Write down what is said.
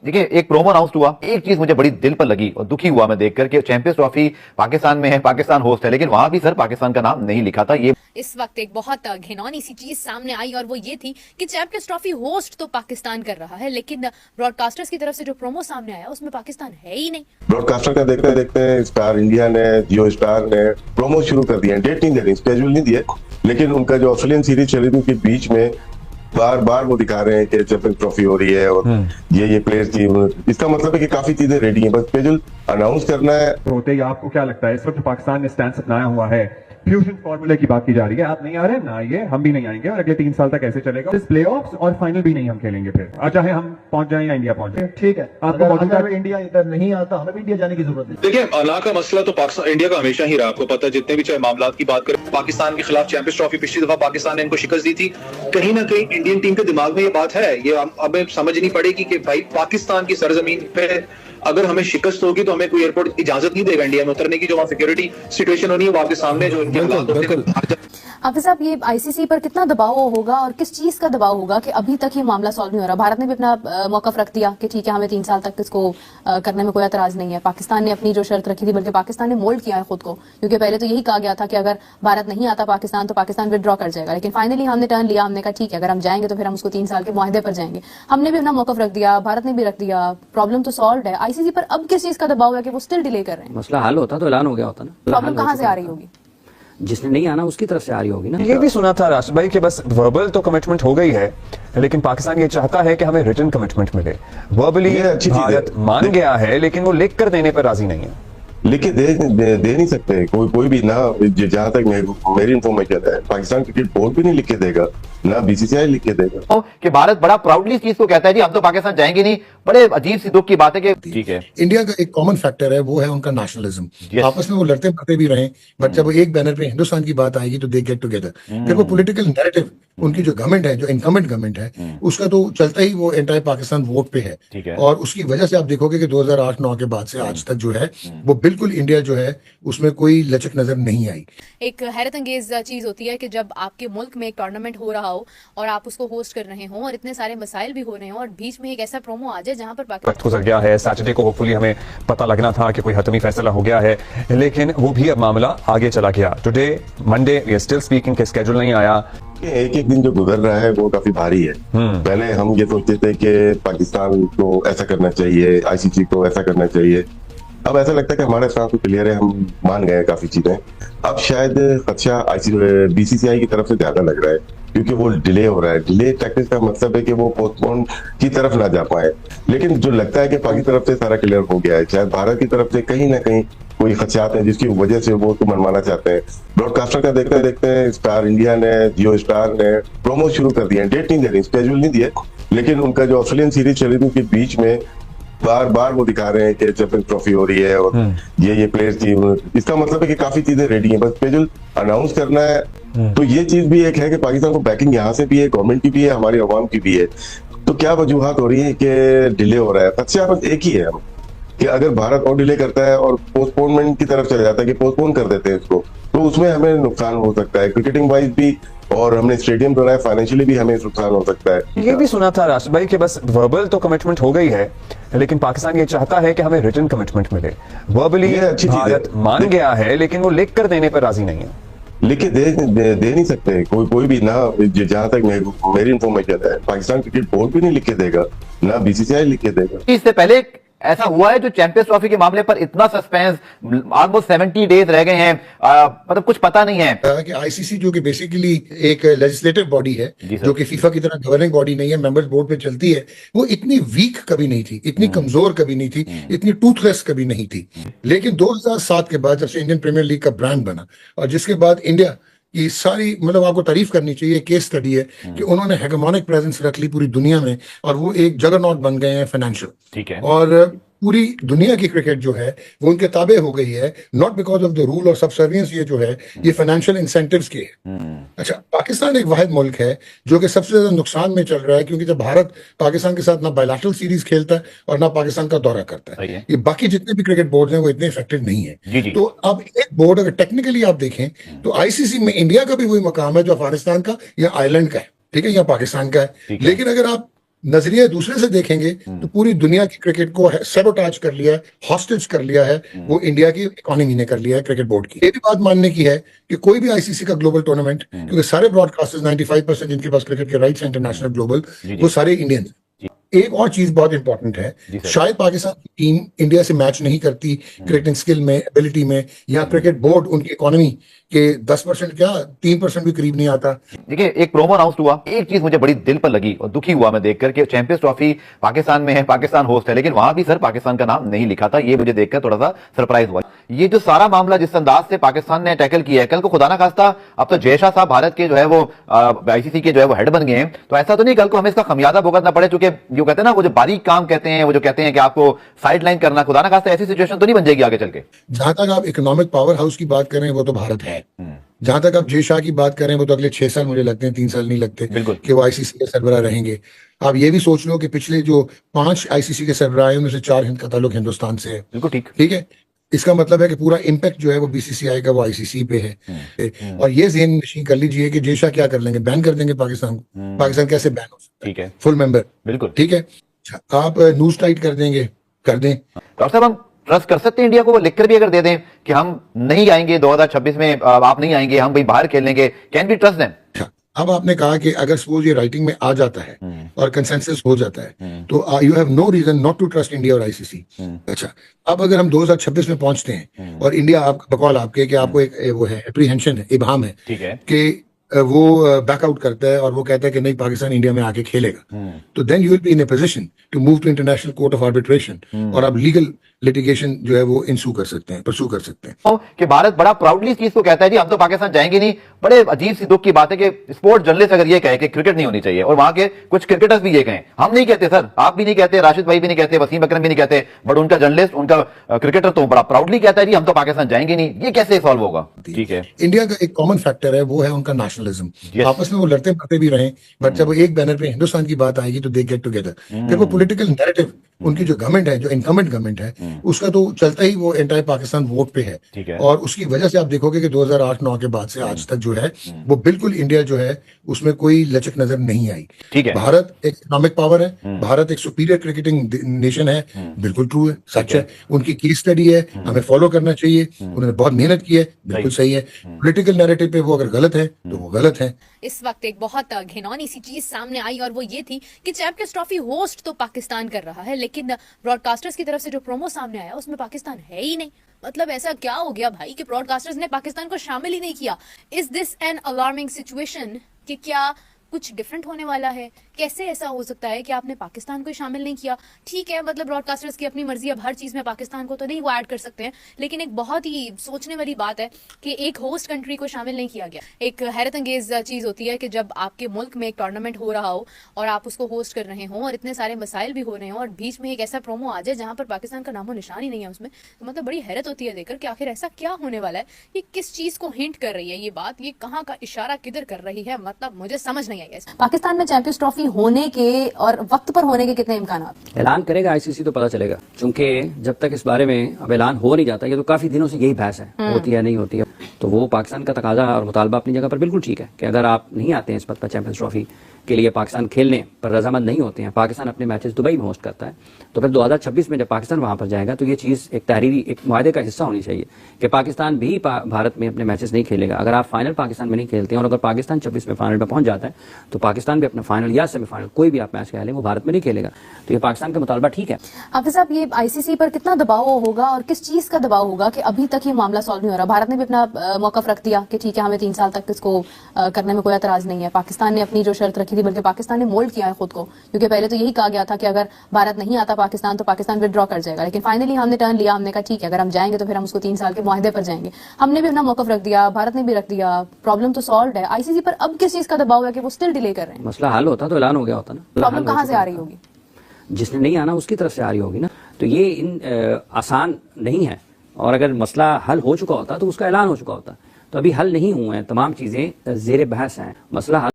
देखिए एक promo announce हुआ, एक चीज मुझे बड़ी दिल पर लगी और दुखी हुआ मैं देखकर कि चैंपियंस ट्रॉफी पाकिस्तान में है, पाकिस्तान होस्ट है, लेकिन वहां भी सर पाकिस्तान का नाम नहीं लिखा था। ये इस वक्त एक बहुत घिनौनी सी चीज सामने आई और वो ये थी कि चैंपियंस ट्रॉफी होस्ट तो पाकिस्तान कर रहा है, लेकिन ब्रॉडकास्टर्स की तरफ से जो प्रोमो सामने आया उसमें पाकिस्तान है ही नहीं। ब्रॉडकास्टर का देखते देखते स्टार इंडिया ने, जियो स्टार ने प्रोमो शुरू कर दिया। डेट नहीं दे रही, स्केड्यूल नहीं दिए, लेकिन उनका जो ऑस्ट्रेलियन सीरीज चली थी उसके बीच में बार बार वो दिखा रहे हैं कि चैंपियंस ट्रॉफी हो रही है और ये प्लेयर्स की, इसका मतलब है कि काफी चीजें रेडी हैं, बस स्केड्यूल अनाउंस करना है। होते ही आपको क्या लगता है इस वक्त पाकिस्तान ने स्टैंड अपनाया हुआ है, फ्यूजन फार्मूले की बात की जा रही है, आप नहीं आ रहे ना आइए, हम भी नहीं आएंगे और अगले 3 साल तक ऐसे चलेगा। इस प्लेऑफ्स और फाइनल भी नहीं हम खेलेंगे फिर, चाहे हम पहुंच जाएं या इंडिया पहुंच जाए। ठीक है, आपको मौजूदा इंडिया इधर नहीं आता, हमें भी इंडिया जाने की जरूरत नहीं। देखिए अला का मसला तो पाकिस्तान इंडिया का हमेशा ही रहा, आपको पता है, जितने भी चाहे मामला की बात करें, पाकिस्तान के खिलाफ चैंपियंस ट्रॉफी पिछली दफा पाकिस्तान ने इनको शिकस्त दी थी। कहीं ना कहीं इंडियन टीम के दिमाग में ये बात है, ये हमें समझनी पड़ेगी कि भाई पाकिस्तान की सरजमीन पे अगर हमें शिकस्त होगी तो हमें कोई एयरपोर्ट इजाजत नहीं देगा इंडिया में उतरने की। जो वहाँ सिक्योरिटी सिचुएशन होनी है वो आपके सामने, जो इनके हालात होते हैं। हाफिज साहब, ये आईसीसी पर कितना दबाव होगा और किस चीज का दबाव होगा कि अभी तक ये मामला सॉल्व नहीं हो रहा? भारत ने भी अपना मौकफ रख दिया कि ठीक है हमें 3 साल तक इसको करने में कोई एतराज नहीं है। पाकिस्तान ने अपनी जो शर्त रखी थी, बल्कि पाकिस्तान ने मोल्ड किया है खुद को, क्योंकि पहले तो यही कहा गया था कि अगर भारत नहीं आता पाकिस्तान तो पाकिस्तान विदड्रॉ कर जाएगा, लेकिन फाइनली हमने टर्न लिया, हमने कहा ठीक है अगर हम जाएंगे तो फिर हम उसको 3 साल के मुआहदे पर जाएंगे। हमने भी अपना मौकफ रख दिया, भारत ने भी रख दिया, प्रॉब्लम तो सॉल्व है। आईसीसी पर अब किस चीज का दबाव है कि वो स्टिल डिले कर रहे हैं? मसला हल होता तो ऐलान हो गया होता ना। प्रॉब्लम कहाँ से आ रही होगी? जिसने नहीं आना उसकी तरफ से आ रही होगी ना। ये भी सुना था राशिद भाई कि बस वर्बल तो कमिटमेंट हो गई है, लेकिन पाकिस्तान ये चाहता है कि हमें रिटन कमिटमेंट मिले। वर्बली भारत मान गया है, लेकिन वो लिख कर देने पर राजी नहीं है। लिख के दे नहीं सकते कोई भी ना। जहां तक मेरी इंफॉर्मेशन है, पाकिस्तान क्रिकेट बोर्ड भी नहीं लिख के देगा, ना बीसीसीआई लिख के देगा। कि भारत बड़ा प्राउडली इस चीज को कहता है जी हम तो पाकिस्तान जाएंगे नहीं। बड़े अजीब सी दुख की बात है कि ठीक है, इंडिया का एक कॉमन फैक्टर है, वो है उनका नेशनलिज्म। आपस में वो लड़ते मरते भी रहे, बट जब एक बैनर पे हिंदुस्तान की बात आएगी तो दे गेट टुगेदर। फिर वो पॉलिटिकल नैरेटिव उनकी जो गवर्नमेंट है, जो इनकमेंट गवर्नमेंट है, उसका तो चलता ही वो एंटायर पाकिस्तान वोट पे है। और उसकी वजह से आप देखोगे कि 2008-9 के बाद से आज तक जो है वो बिल्कुल इंडिया जो है उसमें कोई लचक नजर नहीं आई। एक हैरत अंगेज चीज होती है कि जब आपके मुल्क में एक टूर्नामेंट हो रहा हो और आप उसको होस्ट कर रहे हो और इतने सारे मसाइल भी हो रहे हो और बीच में एक ऐसा प्रोमो आ जाए जहां पर वक्त गुजर गया है। सैटरडे को होपफुली हमें पता लगना था कि कोई हतमी फैसला हो गया है, लेकिन वो भी अब मामला आगे चला गया। Today Monday we are still speaking के स्केड्यूल नहीं आया। एक एक दिन जो गुजर रहा है वो काफी भारी है। पहले हम ये सोचते थे कि पाकिस्तान को ऐसा करना चाहिए, आईसीसी को ऐसा करना चाहिए। अब ऐसा लगता है कि हमारे साथ क्लियर है, हम मान गए काफी चीजें। अब शायद खदशा बीसीसीआई की तरफ से ज्यादा लग रहा है, क्योंकि वो डिले हो रहा है। डिले टैक्टिक्स का मतलब है कि वो पोस्टपोन की तरफ ना जा पाए, लेकिन जो लगता है कि पाकिस्तान की तरफ से सारा क्लियर हो गया है। शायद भारत की तरफ से कहीं ना कहीं कोई खदशात हैं जिसकी वजह से वो तो मनवाना चाहते हैं। ब्रॉडकास्टर का देखते देखते स्टार इंडिया ने, जियो स्टार ने प्रोमो शुरू कर दिया। डेट नहीं दे रही, स्केड्यूल नहीं दिए, लेकिन उनका जो ऑस्ट्रेलियन सीरीज चली थी उसके बीच में बार बार वो दिखा रहे हैं कि चैंपियंस ट्रॉफी हो रही है और ये प्लेयर्स की, इसका मतलब है कि काफी चीजें रेडी हैं, बस स्केड्यूल अनाउंस करना है। तो ये चीज भी एक है कि पाकिस्तान को बैकिंग यहाँ से भी है, गवर्नमेंट की भी है, हमारी अवाम की भी है। तो क्या वजूहत हो रही है कि डिले हो रहा है? अच्छा बस एक ही है कि अगर भारत और डिले करता है और पोस्टपोनमेंट की तरफ चला जाता है कि पोस्टपोन कर देते हैं इसको, तो उसमें हमें नुकसान हो सकता है, क्रिकेटिंग वाइज भी, और हमने स्टेडियम बनाया, फाइनेंशियली भी हमें नुकसान हो सकता है। ये भी सुना था राशिद भाई कि बस वर्बल तो कमिटमेंट हो गई है, लेकिन पाकिस्तान ये चाहता है कि हमें रिटन कमिटमेंट मिले। वर्बली भारत मान गया है, लेकिन वो लिख कर देने पर राजी नहीं है। लिख के दे नहीं सकते कोई भी ना। जहां तक मेरी इंफॉर्मेशन है, पाकिस्तान क्रिकेट बोर्ड भी नहीं लिख के देगा, ना बीसीसीआई लिख के देगा। इससे पहले ऐसा हुआ है जो चैंपियंस ट्रॉफी के मामले पर इतना सस्पेंस, ऑलमोस्ट 70 डेज रह गए हैं, मतलब कुछ पता नहीं है कि आईसीसी जो कि बेसिकली एक लेजिस्लेटिव बॉडी है, जो कि फीफा की तरह गवर्निंग बॉडी नहीं है, मेंबर्स बोर्ड पे चलती है, वो इतनी वीक कभी नहीं थी, इतनी कमजोर कभी नहीं थी, इतनी टूथलेस कभी नहीं थी। लेकिन 2007 के बाद जब से इंडियन प्रीमियर लीग का ब्रांड बना और जिसके बाद इंडिया ये सारी, मतलब आपको तारीफ करनी चाहिए, केस स्टडी है कि उन्होंने हेगेमोनिक प्रेजेंस रख ली पूरी दुनिया में और वो एक जगरनॉट बन गए हैं फाइनेंशियल। ठीक है, और पूरी दुनिया की क्रिकेट जो है वो उनके ताबे हो गई है, not because of the rule और सबसर्वियंस। ये जो है ये फाइनेंशियल इंसेंटिव्स के है। अच्छा, पाकिस्तान एक वाहिद मुल्क है जो कि सबसे ज्यादा नुकसान में चल रहा है, क्योंकि जब भारत पाकिस्तान के साथ ना बायलैटरल सीरीज खेलता है और ना पाकिस्तान का दौरा करता है। ये बाकी जितने भी क्रिकेट बोर्ड हैं वो इतने इफेक्टिव नहीं है। तो अब एक बोर्ड अगर टेक्निकली आप देखें तो आईसीसी में इंडिया का भी वही मकाम है जो अफगानिस्तान का या आयरलैंड का है, ठीक है, या पाकिस्तान का है। लेकिन अगर आप नजरिए दूसरे से देखेंगे तो पूरी दुनिया की क्रिकेट को सैबोटाज कर लिया है, हॉस्टेज कर लिया है, वो इंडिया की इकोनॉमी ने कर लिया है क्रिकेट बोर्ड की। ये भी बात मानने की है कि कोई भी आईसीसी का ग्लोबल टूर्नामेंट, क्योंकि सारे ब्रॉडकास्टर्स 95% जिनके पास क्रिकेट के राइट्स इंटरनेशनल ग्लोबल, वो सारे इंडियन। एक और चीज बहुत इंपॉर्टेंट है, शायद पाकिस्तान की टीम इंडिया से मैच नहीं करती क्रिकेटिंग स्किल में, एबिलिटी में, या क्रिकेट बोर्ड उनकी इकोनॉमी के 10% क्या 3% भी करीब नहीं आता। देखिए, एक प्रोमो अनाउंस हुआ, एक चीज मुझे बड़ी दिल पर लगी और दुखी हुआ मैं देखकर कि चैंपियंस ट्रॉफी पाकिस्तान में है, पाकिस्तान होस्ट है, लेकिन वहां भी सर पाकिस्तान का नाम नहीं लिखा था। ये मुझे देखकर थोड़ा सा सरप्राइज हुआ। ये जो सारा मामला जिस अंदाज से पाकिस्तान ने टैकल किया है, कल को खुदा ना खास्ता अब तो जय शाह साहब भारत के जो है वो आईसीसी के जो है वो हेड बन गए हैं, तो ऐसा तो नहीं कल को हमें इसका खमियाजा भुगतना पड़े, चूंकि जो कहते हैं ना वो जो बारीक काम कहते हैं, वो जो कहते हैं कि आपको साइड लाइन करना, खुदा ना खास्ता ऐसी सिचुएशन तो नहीं बन जाएगी आगे चल के। जहां तक आप इकोनॉमिक पावर हाउस की बात करें वो तो भारत है। जहां तक आप जय शाह की बात करें वो तो अगले 6 साल मुझे लगते हैं, 3 साल नहीं लगते कि वो आईसीसी के सरबराह रहेंगे। आप ये भी सोच लो कि पिछले जो 5 आईसीसी के सरबराह हैं उनमें से 4 का ताल्लुक हिंदुस्तान से है। बिल्कुल ठीक है। इसका मतलब है कि पूरा इम्पैक्ट जो है वो बीसीसीआई का वो आईसीसी पे है। और ये ज़हन नशीं कर लीजिए कि जय शाह क्या कर लेंगे, बैन कर देंगे पाकिस्तान को। पाकिस्तान कैसे बैन हो सकता है? ठीक है, फुल मेंबर। बिल्कुल ठीक है। आप न्यूज टाइट कर देंगे, कर दें। डॉक्टर साहब, हम ट्रस्ट कर सकते हैं इंडिया को? वो लिखकर भी अगर दे दें कि हम नहीं आएंगे 2026 में, आप नहीं आएंगे, हम भाई बाहर खेलेंगे, कैन बी ट्रस्ट देम? अब आपने कहा कि अगर सपोज ये राइटिंग में आ जाता है और कंसेंसस हो जाता है तो you have no reason not to trust India और आईसीसी। अच्छा, अब अगर हम 2026 में पहुंचते हैं और इंडिया बकौल आपके कि आपको एक वो है एप्रीहेंशन है, इबाम है कि वो बैकआउट करता है और वो कहता है कि नहीं पाकिस्तान इंडिया में आके खेलेगा, तो then you will be in a position to move to International Court of Arbitration और आप लीगल लिटिगेशन जो है वो इंसू कर सकते हैं, परसू कर सकते हैं। कि भारत बड़ा प्राउडली इस चीज को कहता है जी हम तो पाकिस्तान जाएंगे नहीं। बड़े अजीब सी दुख की बात है कि स्पोर्ट जर्नलिस्ट अगर ये कहे कि क्रिकेट नहीं होनी चाहिए और वहां के कुछ क्रिकेटर्स भी ये कहें, हम नहीं कहते सर, आप भी नहीं कहते, राशिद भाई भी नहीं कहते, वसीम अकरम भी नहीं कहते, बट उनका जर्नलिस्ट, उनका क्रिकेटर तो बड़ा प्राउडली कहता है जी हम तो पाकिस्तान जाएंगे नहीं। ये कैसे सॉल्व होगा? ठीक है, इंडिया का एक कॉमन फैक्टर है, वो है उनका नेशनलिज्म। आपस में वो लड़ते मरते भी रहे, बट जब वो एक बैनर पे हिंदुस्तान की बात आएगी तो दे गेट टुगेदर। फिर वो पॉलिटिकल नैरेटिव उनकी जो गवर्नमेंट है, जो इनकमेंट गवर्नमेंट है, उसका तो चलता ही वो एंटायर पाकिस्तान वोट पे है। और उसकी वजह से आप देखोगे कि 2008-9 के बाद से आज तक जो है वो बिल्कुल इंडिया जो है उसमें कोई लचक नजर नहीं आई। ठीक है, भारत एक इकोनॉमिक पावर है, भारत एक सुपीरियर क्रिकेटिंग नेशन है, बिल्कुल ट्रू है, सच है। उनकी केस स्टडी है, हमें फॉलो करना चाहिए। उन्होंने बहुत मेहनत की है, बिल्कुल सही है। पॉलिटिकल नैरेटिव पे वो अगर गलत है तो वो गलत है। इस वक्त एक बहुत घिनौनी सी चीज सामने आई और वो ये थी कि चैंपियंस ट्रॉफी होस्ट तो पाकिस्तान कर रहा है, लेकिन ब्रॉडकास्टर्स की तरफ से जो प्रोमो सामने आया उसमें पाकिस्तान है ही नहीं। मतलब ऐसा क्या हो गया भाई कि ब्रॉडकास्टर्स ने पाकिस्तान को शामिल ही नहीं किया? Is this an alarming situation कि क्या कुछ डिफरेंट होने वाला है? कैसे ऐसा हो सकता है कि आपने पाकिस्तान को शामिल नहीं किया? ठीक है, मतलब ब्रॉडकास्टर्स की अपनी मर्जी, अब हर चीज में पाकिस्तान को तो नहीं वो ऐड कर सकते हैं, लेकिन एक बहुत ही सोचने वाली बात है कि एक होस्ट कंट्री को शामिल नहीं किया गया। एक हैरत अंगेज चीज होती है कि जब आपके मुल्क में एक टूर्नामेंट हो रहा हो और आप उसको होस्ट कर रहे हो और इतने सारे मसाइल भी हो रहे हो और बीच में एक ऐसा प्रोमो आ जाए जहां पर पाकिस्तान का नामो निशान ही नहीं है उसमें, तो मतलब बड़ी हैरत होती है देखकर कि आखिर ऐसा क्या होने वाला है। ये किस चीज को हिंट कर रही है ये बात? ये कहाँ का इशारा किधर कर रही है? मतलब मुझे समझ नहीं आई। पाकिस्तान में चैंपियंस ट्रॉफी होने के और वक्त पर होने के कितने इम्कान? ऐलान करेगा आईसीसी तो पता चलेगा, क्योंकि जब तक इस बारे में अब ऐलान हो नहीं जाता, ये तो काफी दिनों से यही बहस है, होती है नहीं होती है। तो वो पाकिस्तान का तकाजा और मुतालबा अपनी जगह पर बिल्कुल ठीक है कि अगर आप नहीं आते हैं इस पद पर चैंपियंस ट्रॉफी के लिए, पाकिस्तान खेलने पर रजामंद नहीं होते हैं, पाकिस्तान अपने मैचेस दुबई में होस्ट करता है, तो फिर 2026 में जब पाकिस्तान वहां पर जाएगा तो ये चीज़ एक तहरीरी, एक मुआहदे का हिस्सा होनी चाहिए कि पाकिस्तान भी भारत में अपने मैचेस नहीं खेलेगा। अगर आप फाइनल पाकिस्तान में नहीं खेलते हैं और अगर पाकिस्तान 26 में फाइनल में पहुंच जाता है तो पाकिस्तान भी अपना फाइनल या सेमीफाइनल कोई भी आप मैच खेलें वो भारत में नहीं खेलेगा। तो ये पाकिस्तान का मुतालबा ठीक है। हाफिज साहब, ये आईसीसी पर कितना दबाव होगा और किस चीज का दबाव होगा कि अभी तक ये मामला सॉल्व नहीं हो रहा? भारत ने भी अपना मौकफ रख दिया कि ठीक है हमें 3 साल तक इसको करने में कोई एतराज नहीं है। पाकिस्तान ने अपनी जो शर्त रखी थी, बल्कि पाकिस्तान ने मोल्ड किया है खुद को, क्योंकि पहले तो यही कहा गया था कि अगर भारत नहीं आता पाकिस्तान तो पाकिस्तान विड्रॉ कर जाएगा, लेकिन फाइनली हमने टर्न लिया, हमने कहा ठीक है अगर हम जाएंगे तो फिर हम उसको 3 साल के मुआहदे पर जाएंगे। हमने भी अपना मौकफ रख दिया, भारत ने भी रख दिया, प्रॉब्लम तो सॉल्व है। आईसीसी पर अब किस चीज का दबाव है कि वो स्टिल डिले कर रहे हैं? मसला हल होता तो ऐलान हो गया होता ना। प्रॉब्लम कहाँ से आ रही होगी? जिसने नहीं आना उसकी तरफ से आ रही होगी ना। तो ये आसान नहीं है, और अगर मसला हल हो चुका होता तो उसका ऐलान हो चुका होता। तो अभी हल नहीं हुए हैं, तमाम चीजें जेर बहस हैं, मसला